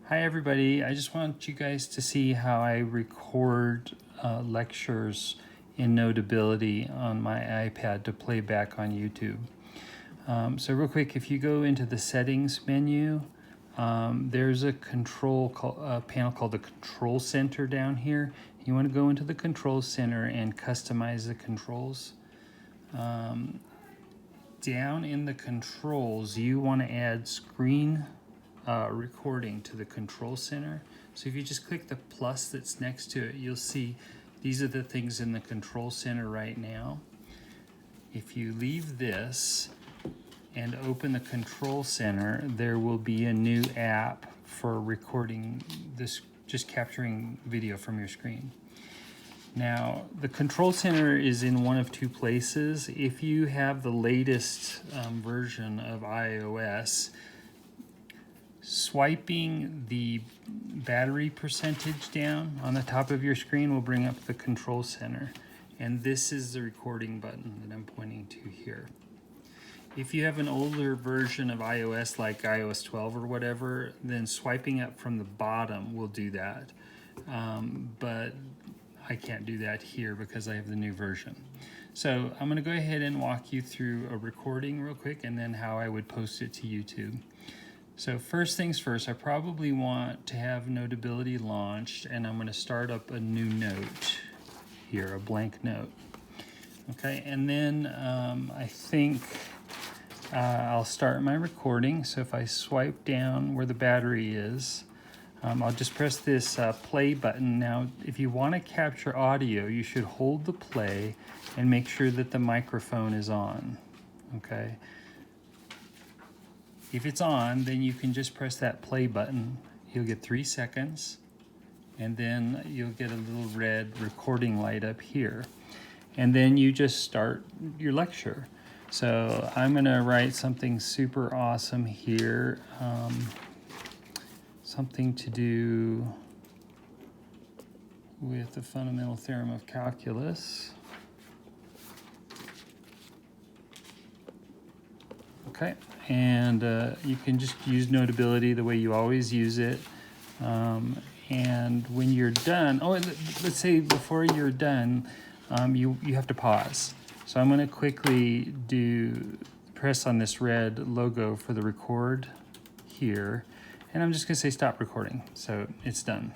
Hi everybody, I just want you guys to see how I record lectures in Notability on my iPad to play back on YouTube. So real quick, if you go into the settings menu, there's a panel called the Control Center down here. You want to go into the Control Center and customize the controls. Down in the controls, you want to add screen recording to the control center. So if you just click the plus that's next to it, you'll see these are the things in the control center right now. If you leave this and open the control center, there will be a new app for recording this, just capturing video from your screen. Now, the control center is in one of two places. If you have the latest version of iOS, swiping the battery percentage down on the top of your screen will bring up the control center. And this is the recording button that I'm pointing to here. If you have an older version of iOS, like iOS 12 or whatever, then swiping up from the bottom will do that. But I can't do that here because I have the new version. So I'm going to go ahead and walk you through a recording real quick and then how I would post it to YouTube. So first things first, I probably want to have Notability launched, and I'm going to start up a new note here, a blank note. Okay, and then I think I'll start my recording. So if I swipe down where the battery is, I'll just press this play button. Now, if you want to capture audio, you should hold the play and make sure that the microphone is on, okay? If it's on, then you can just press that play button. You'll get 3 seconds, and then you'll get a little red recording light up here. And then you just start your lecture. So I'm gonna write something super awesome here. Something to do with the fundamental theorem of calculus. Okay, and you can just use Notability the way you always use it. And when you're done, let's say before you're done, you have to pause. So I'm going to quickly press on this red logo for the record here, and I'm just going to say stop recording. So it's done.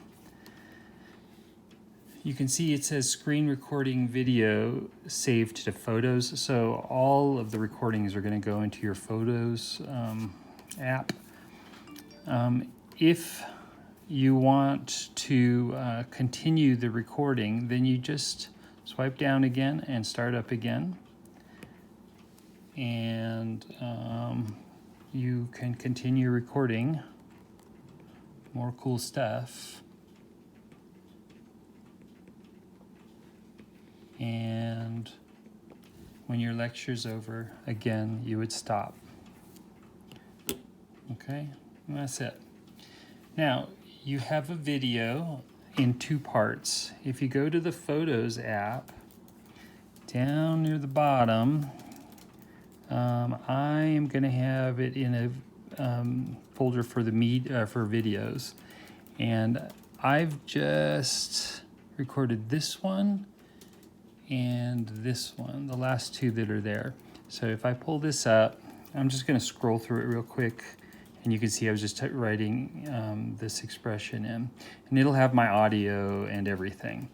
You can see it says screen recording video saved to photos. So all of the recordings are going to go into your Photos app. If you want to continue the recording, then you just swipe down again and start up again. And you can continue recording more cool stuff. And when your lecture's over, again, you would stop. Okay, and that's it. Now, you have a video in 2 parts. If you go to the Photos app, down near the bottom, I am going to have it in a folder for the for videos. And I've just recorded this one and this one, the last 2 that are there. So if I pull this up, I'm just going to scroll through it real quick, and you can see I was just writing this expression in, and it'll have my audio and everything.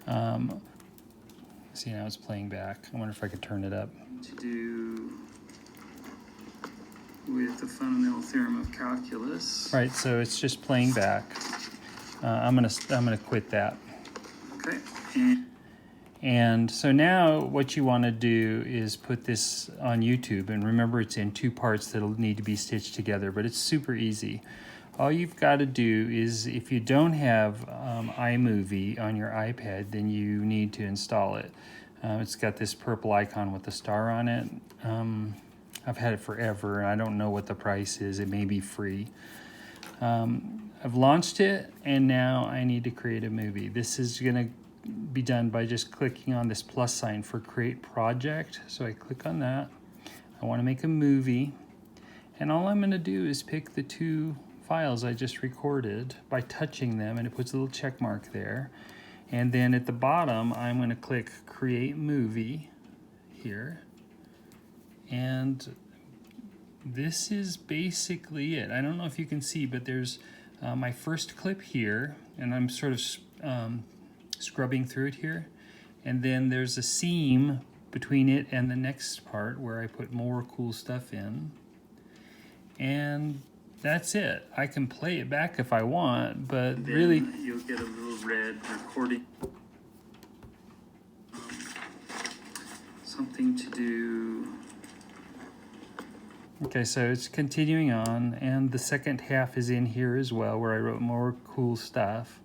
See, now it's playing back. I wonder if I could turn it up. To do with the fundamental theorem of calculus. Right, so it's just playing back. I'm gonna quit that. Okay. And so now what you want to do is put this on YouTube, and remember it's in 2 parts that'll need to be stitched together, but it's super easy. All you've got to do is, if you don't have iMovie on your iPad, then you need to install it. It's got this purple icon with the star on it. I've had it forever, and I don't know what the price is. It may be free. I've launched it, and now I need to create a movie. This is going to be done by just clicking on this plus sign for Create Project. So I click on that. I want to make a movie, and all I'm going to do is pick the 2 files I just recorded by touching them, and it puts a little check mark there. And then at the bottom, I'm going to click Create Movie here. And this is basically it. I don't know if you can see, but there's my first clip here, and I'm sort of scrubbing through it here. And then there's a seam between it and the next part where I put more cool stuff in. And that's it. I can play it back if I want, but then really you'll get a little red recording. Something to do. Okay, so it's continuing on, and the second half is in here as well, where I wrote more cool stuff.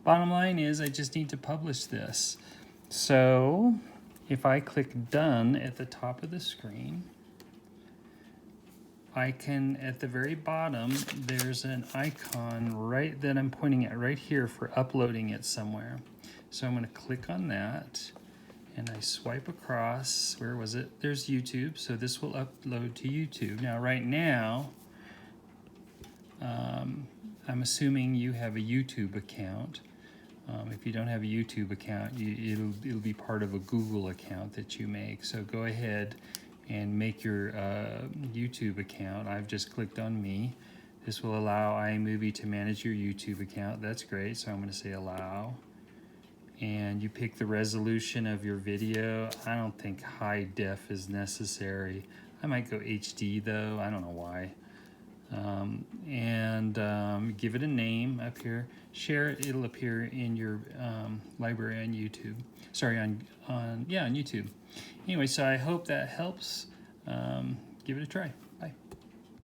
Bottom line is I just need to publish this. So if I click Done at the top of the screen, I can, at the very bottom, there's an icon right that I'm pointing at right here for uploading it somewhere. So I'm going to click on that, and I swipe across. Where was it? There's YouTube. So this will upload to YouTube. Now, right now, I'm assuming you have a YouTube account. If you don't have a YouTube account, it'll be part of a Google account that you make. So go ahead and make your YouTube account. I've just clicked on me. This will allow iMovie to manage your YouTube account. That's great. So I'm going to say allow. And you pick the resolution of your video. I don't think high def is necessary. I might go HD though. I don't know why. Give it a name up here. Share it. It'll appear in your library on YouTube. Sorry, on YouTube. Anyway, so I hope that helps. Give it a try.